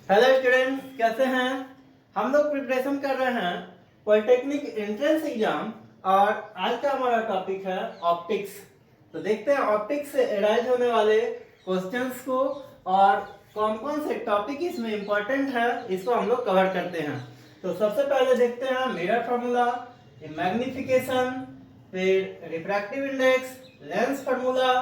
Hello students, कैसे हैं? हम लोग प्रिपरेशन कर रहे हैं पॉलिटेक्निक एंट्रेंस एग्जाम और आज का हमारा टॉपिक है ऑप्टिक्स। तो देखते हैं ऑप्टिक्स से एराइज होने वाले क्वेश्चंस को और कौन कौन से टॉपिक इसमें इंपॉर्टेंट है, इसको हम लोग कवर करते हैं। तो सबसे पहले देखते हैं मिरर फार्मूला, मैग्निफिकेशन, फिर रिफ्रैक्टिव इंडेक्स, लेंस फार्मूला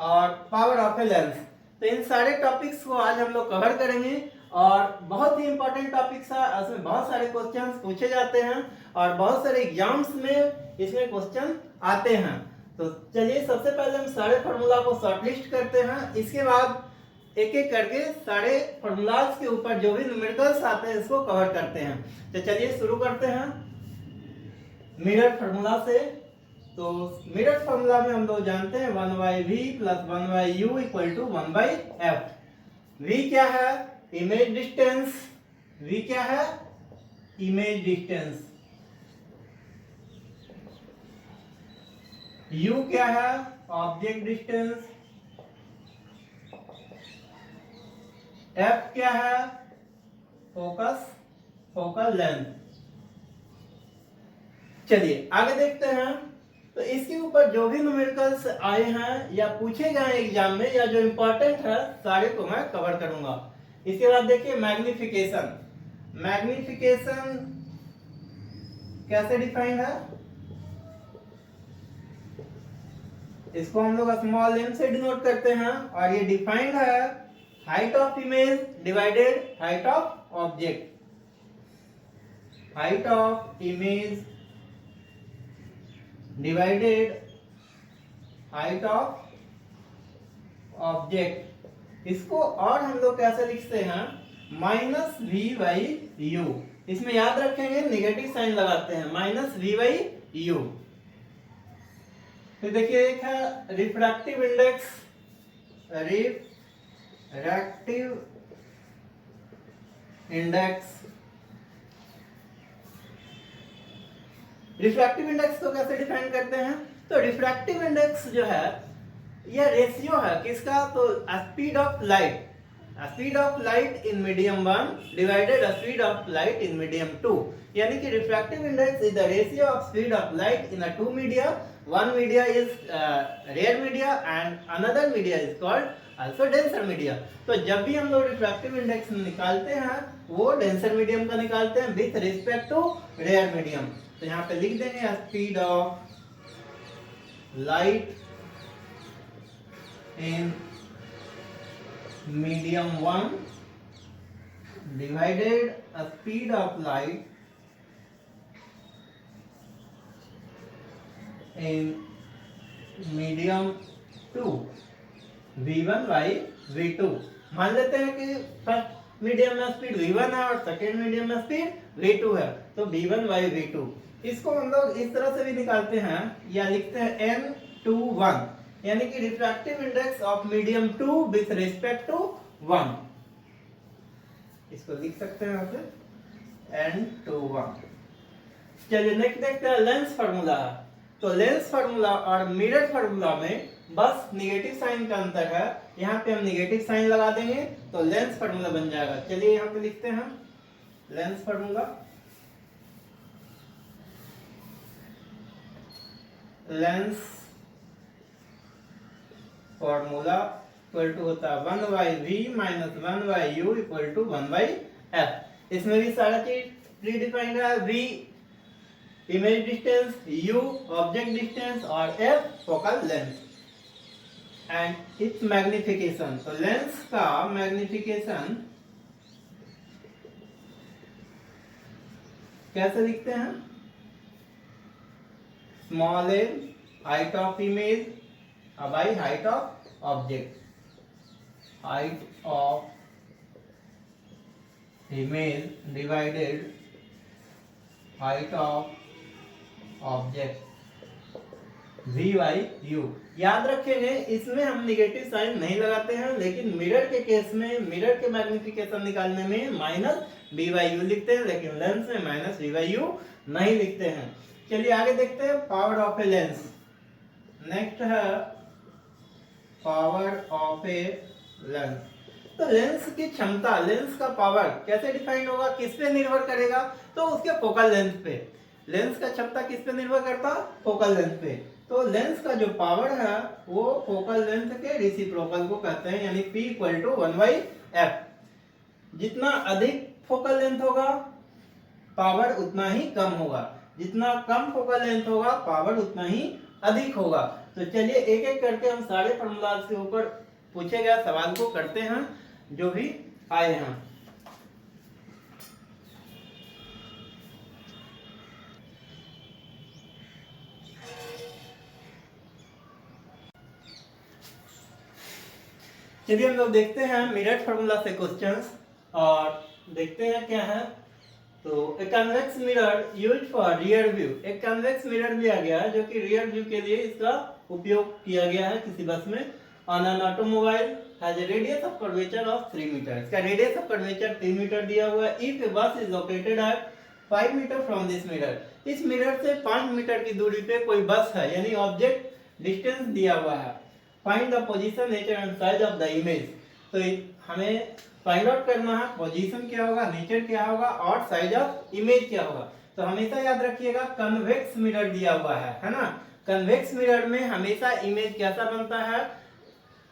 और पावर ऑफ ए लेंस। तो इन सारे टॉपिक्स को आज हम लोग कवर करेंगे और बहुत ही इंपॉर्टेंट टॉपिक्स है। इसमें बहुत सारे क्वेश्चंस पूछे जाते हैं और बहुत सारे एग्जाम्स में इसमें क्वेश्चन आते हैं। तो चलिए सबसे पहले हम सारे फार्मूला को शॉर्टलिस्ट करते हैं, इसके बाद एक एक करके सारे फार्मूलाज के ऊपर जो भी न्यूमेरिकल्स आते हैं इसको कवर करते हैं। तो चलिए शुरू करते हैं मिरर फार्मूला से। तो मिरर फार्मूला में हम लोग जानते हैं 1/v plus 1/u equal to 1/f। v क्या है? Image distance. v क्या है? Image distance. u क्या है? Object distance. f क्या है? Focus, focal length. चलिए आगे देखते हैं। तो इसके ऊपर जो भी न्यूमेरिकल्स आए हैं या पूछे गए एग्जाम में या जो इंपॉर्टेंट है सारे को मैं कवर करूंगा। इसके बाद देखिए मैग्निफिकेशन। मैग्निफिकेशन कैसे डिफाइंड है? इसको हम लोग स्मॉल m से डिनोट करते हैं और ये डिफाइंड है height of image divided height of object. Height of image divided height of object. इसको और हम लोग कैसे लिखते हैं? -v/u। इसमें याद रखेंगे नेगेटिव साइन लगाते हैं, -v/u। फिर देखिए एक है refractive index. Refractive index. Refractive index को कैसे डिफाइन करते हैं? तो रिफ्रैक्टिव इंडेक्स जो है यह रेशियो है किसका? तो speed of light. Speed of light in medium 1 divided speed of light in medium 2। यानी कि refractive index is the ratio of speed of light in a two media. One media is rare media and another media is called also denser media. तो जब भी हम लोग refractive index निकालते हैं वो डेंसर मीडियम का निकालते हैं with respect to rare medium. तो यहाँ पे लिख देंगे speed of light in medium 1 divided speed of light in medium 2 v1/v2। मान लेते हैं कि फर्स्ट मीडियम में स्पीड v1 है और सेकेंड मीडियम में स्पीड v2 है, तो v1/v2। इसको हम लोग इस तरह से भी निकालते हैं या लिखते हैं n/1, यानी कि refractive index of medium 2 with respect to 1। इसको लिख सकते हैं यहाँ पे n/1। चलिए नेक्स्ट देखते हैं लेंस फार्मूला। तो लेंस फार्मूला और मिरर फार्मूला में बस निगेटिव साइन का अंतर है। यहाँ पे हम निगेटिव साइन लगा देंगे तो लेंस फार्मूला बन जाएगा। चलिए यहाँ पे लिखते हैं lens formula. Lens formula equal to होता है 1/v minus 1/u equal to 1/f। इसमें भी सारा चीज प्री डिफाइंड है। v image distance, u object distance और f focal length and it's magnification. तो लेंस का मैग्निफिकेशन कैसे लिखते हैं? Small m height of image by height of object. Height of image divided height of object v/u। याद रखेंगे इसमें हम निगेटिव साइन नहीं लगाते हैं, लेकिन मिरर के केस में मिरर के मैग्निफिकेशन निकालने में -v/u लिखते हैं, लेकिन लेंस में -v/u नहीं लिखते हैं। चलिए आगे देखते हैं power of a lens. Next है पावर ऑफ ए लेंस। तो लेंस की क्षमता, लेंस का पावर कैसे डिफाइन होगा, किस पे निर्भर करेगा, तो उसके फोकल लेंथ पे। लेंस का क्षमता किस पे निर्भर करता, फोकल लेंथ पे। तो लेंस का जो पावर है वो फोकल लेंथ के रेसिप्रोकल को कहते हैं, यानी P इक्वल टू 1/f। जितना अधिक फोकल लेंथ होगा पावर उतना ही कम होगा, जितना कम फोकल लेंथ होगा पावर उतना ही अधिक होगा। तो चलिए एक एक करके हम सारे फॉर्मूलाज के ऊपर पूछे गए सवाल को करते हैं जो भी आए हैं। चलिए हम लोग देखते हैं मिरर फार्मूला से क्वेश्चंस और देखते हैं क्या है। तो एक convex mirror use for rear view, एक कन्वेक्स मिरर लिया गया है जो कि रियर व्यू के लिए इसका उपयोग किया गया है किसी बस में। On an automobile has a radius of curvature of 3 metre, इसका रेडियस ऑफ कर्वेचर 3 मीटर दिया हुआ है। If a bus is located at 5 metre from this mirror, इस मिरर से 5 मीटर की दूरी पे कोई बस है, यानी ऑब्जेक्ट डिस्टेंस दिया हुआ है। Find the position, nature and size of the image, तो हमें फाइंड आउट करना है पोजीशन क्या होगा, नेचर क्या होगा और साइज ऑफ इमेज क्या होगा। तो हमेशा याद रखिएगा कन्वेक्स मिरर दिया हुआ है ना। कन्वेक्स मिरर में हमेशा इमेज कैसा बनता है,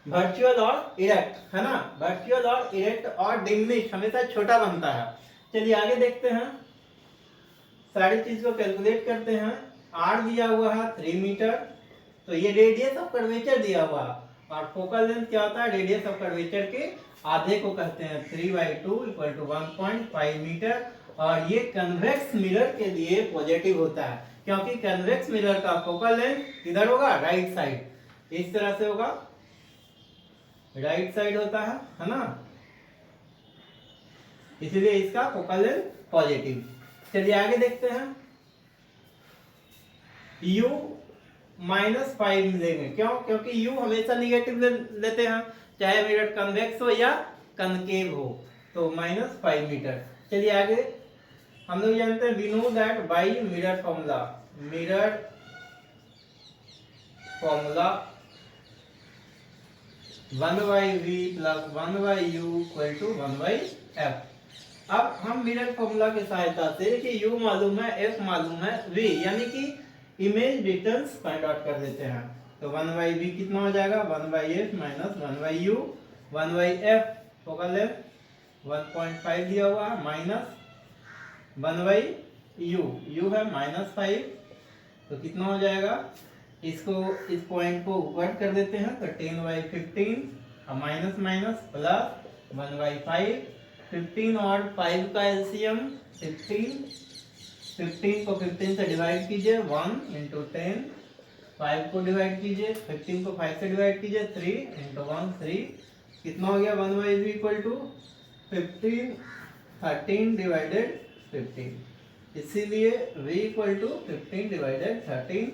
वर्चुअल और इरेक्ट, है ना। वर्चुअल और इरेक्ट और डिमिनिश हमेशा छोटा बनता है। चलिए आगे देखते हैं, सारी चीज को कैलकुलेट करते हैं। आर दिया हुआ है 3 मीटर, तो ये रेडियस ऑफ कर्वेचर दिया हुआ है और फोकल लेंथ क्या होता है, रेडियस ऑफ कर्वेचर के आधे को कहते हैं 3/2 इक्वल टू 1.5 मीटर। और ये कन्वेक्स मिरर के लिए पॉजिटिव होता है क्योंकि कन्वेक्स मिरर का फोकल लेंथ किधर होगा, राइट साइड, इस तरह से होगा, राइट साइड होता है ना, इसलिए इसका फोकल लेंथ पॉजिटिव। चलिए आगे देखते हैं, u -5 लेंगे, क्यों, क्योंकि u हमेशा निगेटिव लेते हैं चाहे मिरर कन्वेक्स हो या कनकेव हो, तो -5 मीटर। चलिए आगे हम लोग जानते हैं, we know that by mirror formula, mirror formula 1/v plus 1/u equal to 1/f। अब हम मिरर फॉर्मूला की सहायता से, देखिए u मालूम है, f मालूम है, v यानी कि इमेज डिस्टेंस फाइंड आउट कर देते हैं। तो 1/v कितना हो जाएगा, 1/f minus 1/u, 1/f focal length 1.5 दिया हुआ है, माइनस 1/u, u है -5, तो कितना हो जाएगा, इसको इस पॉइंट को ऊपर कर देते हैं, तो 10/15 और माइनस माइनस प्लस 1/5, 15 और 5 का एलसीएम 15, 15 को 15 से डिवाइड कीजिए 1 × 10, 5 को डिवाइड कीजिए, 15 को 5 से डिवाइड कीजिए 3 × 1 3, कितना हो गया 1/v इक्वल टू 15, 13 डिवाइडेड 15, इसीलिए v इक्वल टू 15 डिवाइडेड 13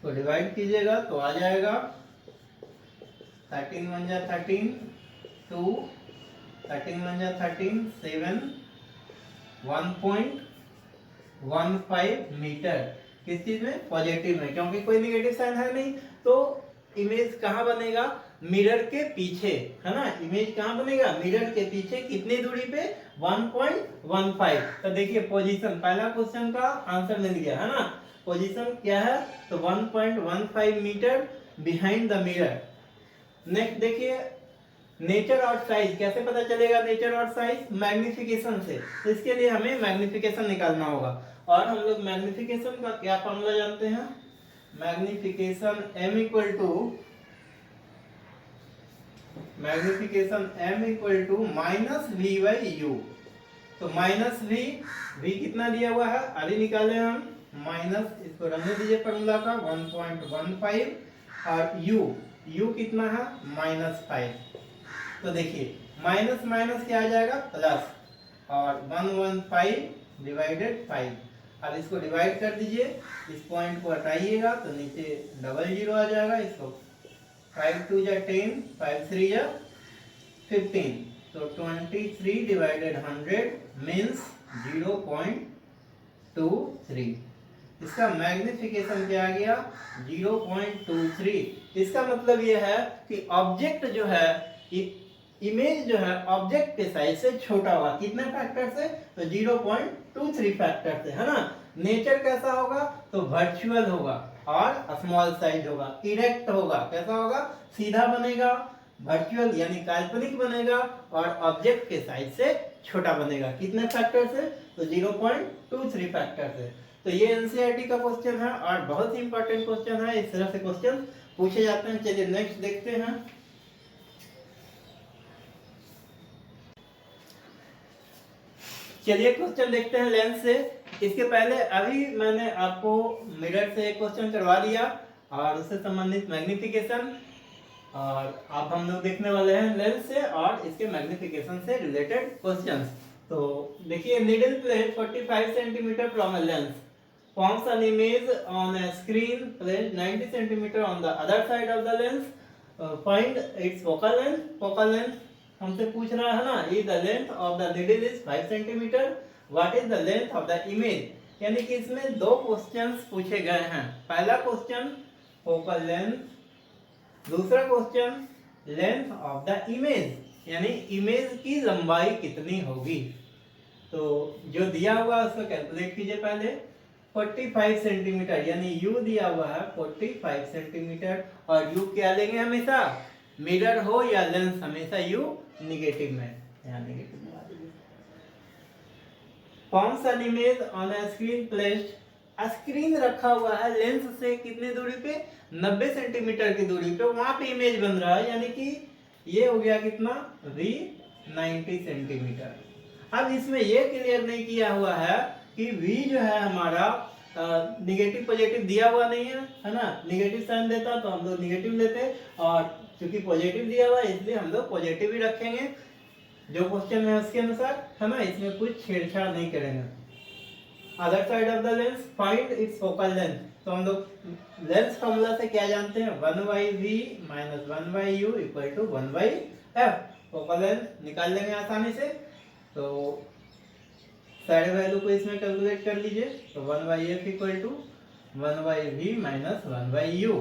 को डिवाइड कीजिएगा तो आ जाएगा 13 1 जा 13, 2, 13 1 जा 13, 7, 1.15 मीटर। किस चीज में, पॉजिटिव में, क्योंकि कोई निगेटिव साइन है नहीं, तो इमेज कहाँ बनेगा, मिरर के पीछे, है ना। इमेज कहाँ बनेगा, मिरर के पीछे, कितनी दूरी पे, 1.15। तो देखिए पोजीशन, पहला क्वेश्चन का आंसर मिल गया, है ना। पोजीशन क्या है, तो 1.15 metre behind the mirror. Next देखिए, नेचर और साइज कैसे पता चलेगा, नेचर और साइज मैग्निफिकेशन से। तो इसके लिए हमें मैग्निफिकेशन निकालना होगा और हम लोग मैग्निफिकेशन का क्या फॉर्मूला जानते हैं, magnification m equal to -v/u। तो -v कितना दिया हुआ है, अभी निकाले हम, माइनस, इसको रहने दीजिए फॉर्मूला का, 1.15 और u कितना है, -5। तो देखिए माइनस माइनस क्या आ जाएगा, प्लस, और 115 डिवाइडेड 5। अब इसको डिवाइड कर दीजिए, इस पॉइंट को हटाइएगा तो नीचे डबल जीरो आ जाएगा, इसको 5 2 जा 10, 5 3 जा 15, तो 23 डिवाइडेड 100 मीन्स 0.23। इसका मैग्निफिकेशन क्या आ गया, 0.23। इसका मतलब यह है कि ऑब्जेक्ट जो है इमेज जो है ऑब्जेक्ट के साइज से छोटा होगा। कितने फैक्टर से? तो 0.23 फैक्टर से, है ना। नेचर कैसा होगा? तो वर्चुअल होगा और स्मॉल साइज होगा। इरेक्ट होगा, कैसा होगा? सीधा बनेगा। वर्चुअल यानी काल्पनिक बनेगा और ऑब्जेक्ट के साइज से छोटा बनेगा। कितने फैक्टर से? तो 0.23 फैक्टर से। तो ये एनसीईआरटी का क्वेश्चन है और बहुत ही इंपॉर्टेंट क्वेश्चन है। इस तरह से क्वेश्चन पूछे जाते हैं। चलिए नेक्स्ट देखते हैं। चलिए क्वेश्चन देखते हैं लेंस से। इसके पहले अभी मैंने आपको मिरर से एक क्वेश्चन करवा दिया और उससे संबंधित मैग्निफिकेशन, और अब हम लोग देखने वाले हैं लेंस से और इसके मैग्निफिकेशन से रिलेटेड क्वेश्चंस। तो देखिए, needle plate 45 centimetre from a lens forms an image on a screen placed 90 centimeter on the other side of the lens. Find its focal length. Focal length हमसे पूछ रहा है ना, if the length of the needle is 5 centimeter, what is the length of the image? यानी कि इसमें दो questions पूछे गए हैं। पहला क्वेश्चन फोकल लेंथ, दूसरा question length of the image, यानी इमेज की लंबाई कितनी होगी। तो जो दिया हुआ है उसको कैलकुलेट कीजिए पहले। 45 सेंटीमीटर यानी u दिया हुआ है 45 सेंटीमीटर, और u क्या लेंगे हमेशा? मिरर हो या लेंस, हमेशा u निगेटिव में, यहाँ निगेटिव में आ दीजिए। Forms an image on a screen placed, screen रखा हुआ है लेंस से कितनी दूरी पे? 90 सेंटीमीटर की दूरी पे, वहां पे इमेज बन रहा है, यानी कि ये हो गया कितना? v 90 centimetre. अब इसमें ये क्लियर नहीं किया हुआ है कि v जो है हमारा निगेटिव पॉजिटिव दिया हुआ नहीं है ना। निगेटिव साइन देता तो हम लोग निगेटिव लेते, और क्योंकि पॉजिटिव दिया हुआ है इसलिए हम लोग पॉजिटिव ही रखेंगे जो क्वेश्चन है उसके अनुसार, है ना। इसमें कुछ छेड़छाड़ नहीं करेंगे। Other side of the lens, find its focal length. तो हम लोग लेंस फॉर्मूला से क्या जानते हैं? 1/v - 1/u = 1/f। Focal length निकाल लेंगे आसानी से। तो साइड वैल्यू को इसमें कैलकुलेट कर लीजिए। तो 1/f = 1/v - 1/u।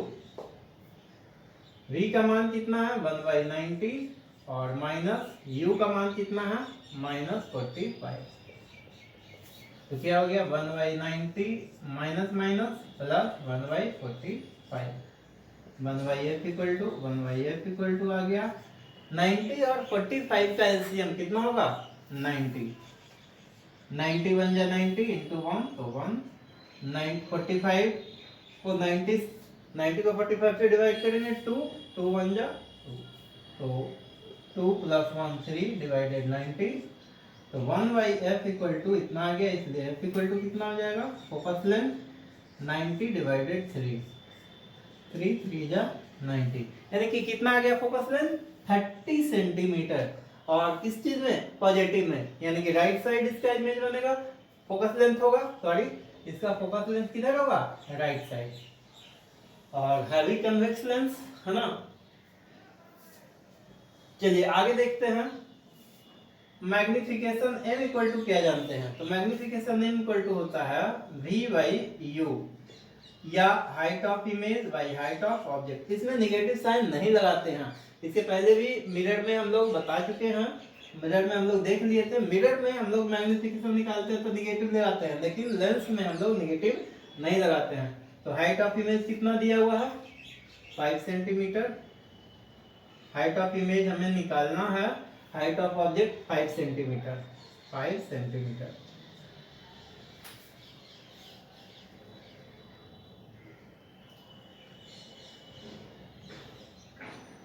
v का मान कितना है? 1/90, और माइनस u का मान कितना है? -45। तो क्या हो गया? 1/90 माइनस माइनस प्लस 1/45। 1/f = आ गया 90, और 45 का एलसीएम कितना होगा? 90। 90 × 1 = 90 × 1 तो 1। 45 को 90 को 45 से डिवाइड करेंगे 2, 2 × 1 = 2, तो 2 + 1 3 / 90। तो 1/f = इतना आ गया, इसलिए f = कितना हो जाएगा? फोकस लेंथ 90/3, 3 3 = 90, यानी कि कितना आ गया फोकस लेंथ? 30 सेंटीमीटर। और किस चीज में? पॉजिटिव में, यानी कि राइट साइड इसका इमेज बनेगा, फोकस लेंथ होगा, सॉरी इसका फोकस लेंथ किधर होगा? Right side. और हैवी कन्वेक्स लेंस, है ना। चलिए आगे देखते हैं। मैग्निफिकेशन m = क्या जानते हैं? तो मैग्निफिकेशन m होता है v/u, या height of image by height of object. इसमें निगेटिव साइन नहीं लगाते हैं। इसके पहले भी मिरर में हम लोग बता चुके हैं, मिरर में हम लोग देख लिए थे। मिरर में हम लोग मैग्निफिकेशन निकालते हैं तो निगेटिव लगाते हैं, लेकिन लेंस में हम लोग निगेटिव नहीं लगाते हैं। तो हाइट ऑफ इमेज कितना दिया हुआ है? 5 सेंटीमीटर। हाइट ऑफ इमेज हमें निकालना है, height of object 5 centimetre, 5 centimetre.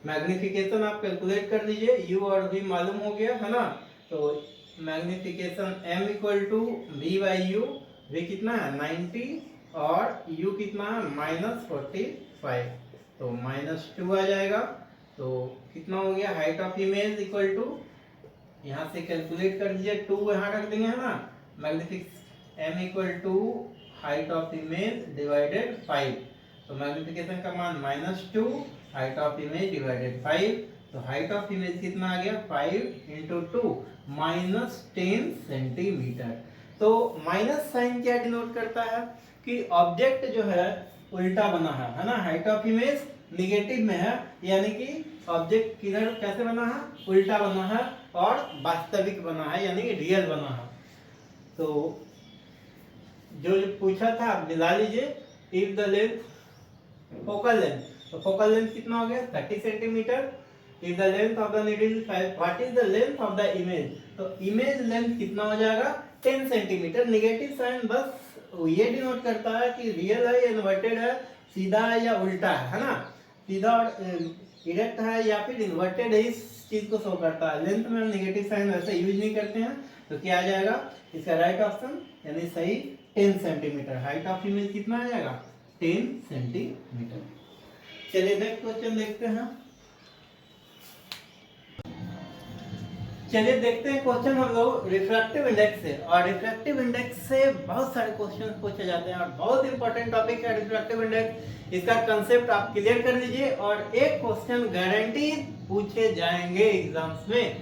Magnification आप कैलकुलेट कर लीजिए, u और v मालूम हो गया, है ना। तो मैग्निफिकेशन m = v/u। v कितना है? 90, और u कितना है? -45, तो -2 आ जाएगा। तो कितना हो गया? हाइट ऑफ इमेज = यहाँ से कैलकुलेट कर दीजिए, 2 यहाँ रख देंगे, है ना। Magnification m = height of image / 5। तो मैग्निफिकेशन का मान -2, हाइट ऑफ इमेज / 5। तो हाइट ऑफ इमेज कितना आ गया? 5 × 2 -10 सेंटीमीटर। तो माइनस साइन क्या डिनोट करता है? कि ऑब्जेक्ट जो है उल्टा बना है ना। हाइट ऑफ इमेज निगेटिव में है, यानी कि ऑब्जेक्ट किधर कैसे बना है, उल्टा बना है और वास्तविक बना है यानी कि रियल बना है। तो जो पूछा था आप मिला लीजिए, if the length focal length, तो फोकल लेंथ कितना हो गया 30 centimetre. If the length of the needle is 5, what is the length of the image, तो इमेज लेंथ कितना हो जाएगा 10 सेंटीमीटर। नेगेटिव साइन बस ये डिनोट करता है कि रियल है या इन्वर्टेड है, सीधा है या उल्टा है ना, सीधा और डायरेक्ट है या फिर इन्वर्टेड है, इस चीज को शो करता है। लेंथ में नेगेटिव साइन वैसे यूज नहीं करते हैं, तो क्या आ जाएगा इसका राइट ऑप्शन यानी सही 10 सेंटीमीटर। हाइट ऑफ इमेज कितना आ जाएगा 10 सेंटीमीटर। चलिए नेक्स्ट क्वेश्चन देखते हैं। चलिए देखते हैं क्वेश्चन हम लोग रिफ्रैक्टिव इंडेक्स से, और रिफ्रैक्टिव इंडेक्स से बहुत सारे क्वेश्चन पूछे जाते हैं और बहुत इंपॉर्टेंट टॉपिक है रिफ्रैक्टिव इंडेक्स। इसका कंसेप्ट आप क्लियर कर लीजिए और एक क्वेश्चन गारंटी पूछे जाएंगे एग्जाम्स में।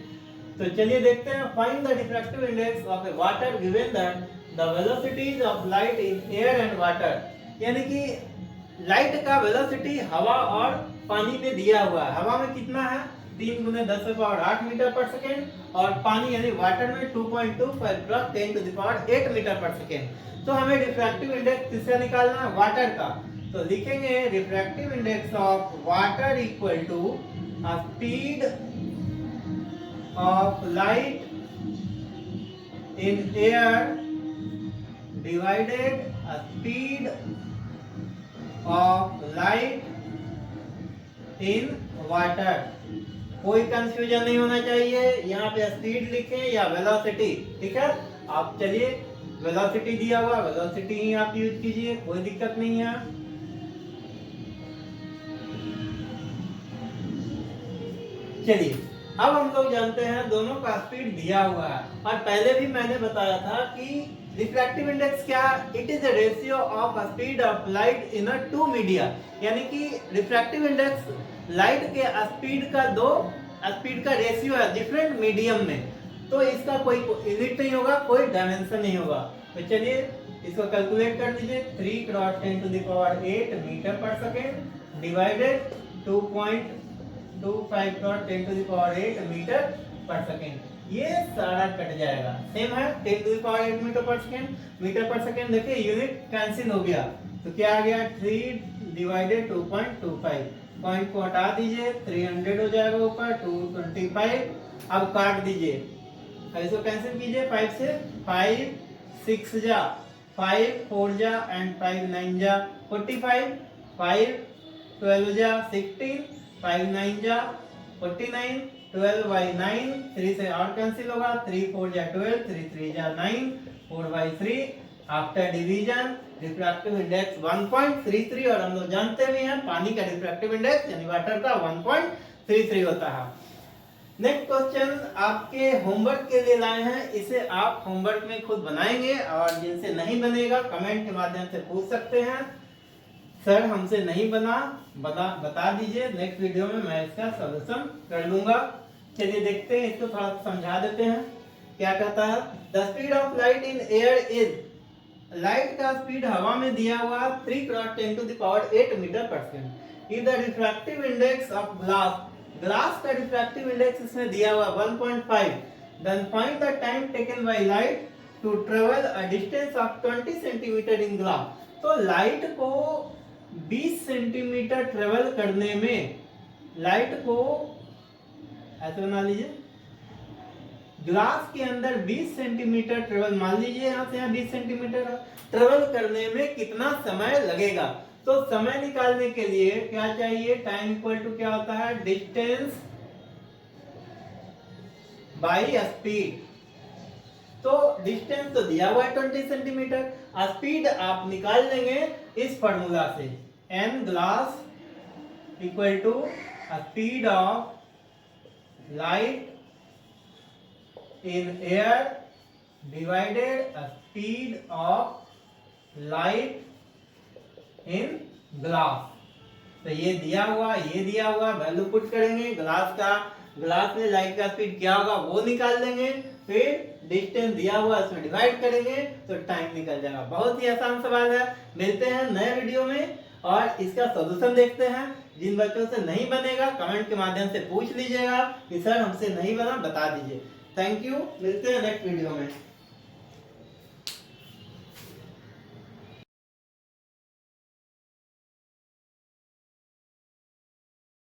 तो चलिए देखते हैं, find the refractive index of A water given that the velocities of light in air and water, यानी कि लाइट का वेलोसिटी हवा और पानी में दिया हुआ है। हवा में कितना है 3 × 10⁸ मीटर पर सेकेंड, और पानी यानी वाटर में 2.25 × 10⁸ मीटर पर सेकेंड। तो हमें रिफ्रैक्टिव इंडेक्स किसका निकालना है, वाटर का। तो लिखेंगे refractive index of water equal to speed of light in air divided speed of light in water. कोई कंफ्यूजन नहीं होना चाहिए, यहाँ पे स्पीड लिखें या वेलोसिटी, ठीक है। आप चलिए वेलोसिटी दिया हुआ, वेलोसिटी ही आप यूज कीजिए, कोई दिक्कत नहीं है। चलिए अब हम लोग जानते हैं दोनों का स्पीड दिया हुआ है, और पहले भी मैंने बताया था कि रिफ्रैक्टिव इंडेक्स क्या, it is the ratio of speed of light in a two media, यानी कि रिफ्रैक्टिव इंडेक्स लाइट के स्पीड का दो स्पीड का रेशियो है डिफरेंट मीडियम में। तो इसका कोई यूनिट नहीं होगा, कोई डायमेंशन नहीं होगा। तो चलिए इसको कैलकुलेट कर दीजिए, 3 × 10⁸ metre per second divided 2.25 × 10⁸ metre per second. ये सारा कट जाएगा, सेम है 10⁸ metre per second. Metre per second देखिए यूनिट कैंसिल हो गया, तो क्या आ गया 3/2.25। पॉइंट को हटा दीजिए, 300 हो जाएगा ऊपर, 225। अब काट दीजिए, इसको कैंसिल कीजिए, 5 से 5 6 जा 5 4 जा एंड 5 9 जा 45, 5 12 जा 16, 5 9 जा 49, 12/9, 3 से और कैंसिल होगा, 3 4 जा 12, 3 3 जा 9, 4/3। आफ्टर डिवीजन रिफ्रैक्टिव इंडेक्स 1.33, और हम लोग जानते भी हैं पानी का रिफ्रैक्टिव इंडेक्स यानी वाटर का 1.33 होता है। नेक्स्ट क्वेश्चन आपके होमवर्क के लिए लाए हैं, इसे आप होमवर्क में खुद बनाएंगे, और जिनसे नहीं बनेगा कमेंट के माध्यम से पूछ सकते हैं, सर हमसे नहीं बता दीजिए, नेक्स्ट वीडियो में मैं इसका सॉल्यूशन कर लूंगा। चलिए देखते हैं, इसको थोड़ा समझा देते हैं। क्या कहता है, the speed of light in air is, light का स्पीड हवा में दिया हुआ 3 × 10⁸ metre per second. If the refractive index of glass का रिफ्रैक्टिव इंडेक्स इसमें दिया हुआ 1.5, then find the time taken by light to travel a distance of 20 centimetre in glass. तो लाइट को 20 सेंटीमीटर ट्रेवल करने में, लाइट को ऐसे बना लीजिए, ग्लास के अंदर 20 सेंटीमीटर ट्रेवल, मान लीजिए यहाँ से यहाँ 20 सेंटीमीटर ट्रेवल करने में कितना समय लगेगा। तो समय निकालने के लिए क्या चाहिए, टाइम इक्वल टू क्या होता है, डिस्टेंस बाय स्पीड। तो डिस्टेंस तो दिया हुआ है 20 सेंटीमीटर, स्पीड आप निकाल लेंगे इस फॉर्मूला से, n glass equal to speed of light in air divided speed of light in glass। तो ये दिया हुआ वैल्यू पुट करेंगे, ग्लास में लाइट का स्पीड क्या होगा वो निकाल लेंगे, फिर डिस्टेंस दिया हुआ इसमें डिवाइड करेंगे तो टाइम निकल जाएगा। बहुत ही आसान सवाल है। मिलते हैं नए वीडियो में और इसका सॉल्यूशन देखते हैं। जिन बच्चों से नहीं बनेगा कमेंट के माध्यम से पूछ लीजिएगा कि सर हमसे नहीं बना, बता दीजिए। थैंक यू, मिलते हैं नेक्स्ट वीडियो में।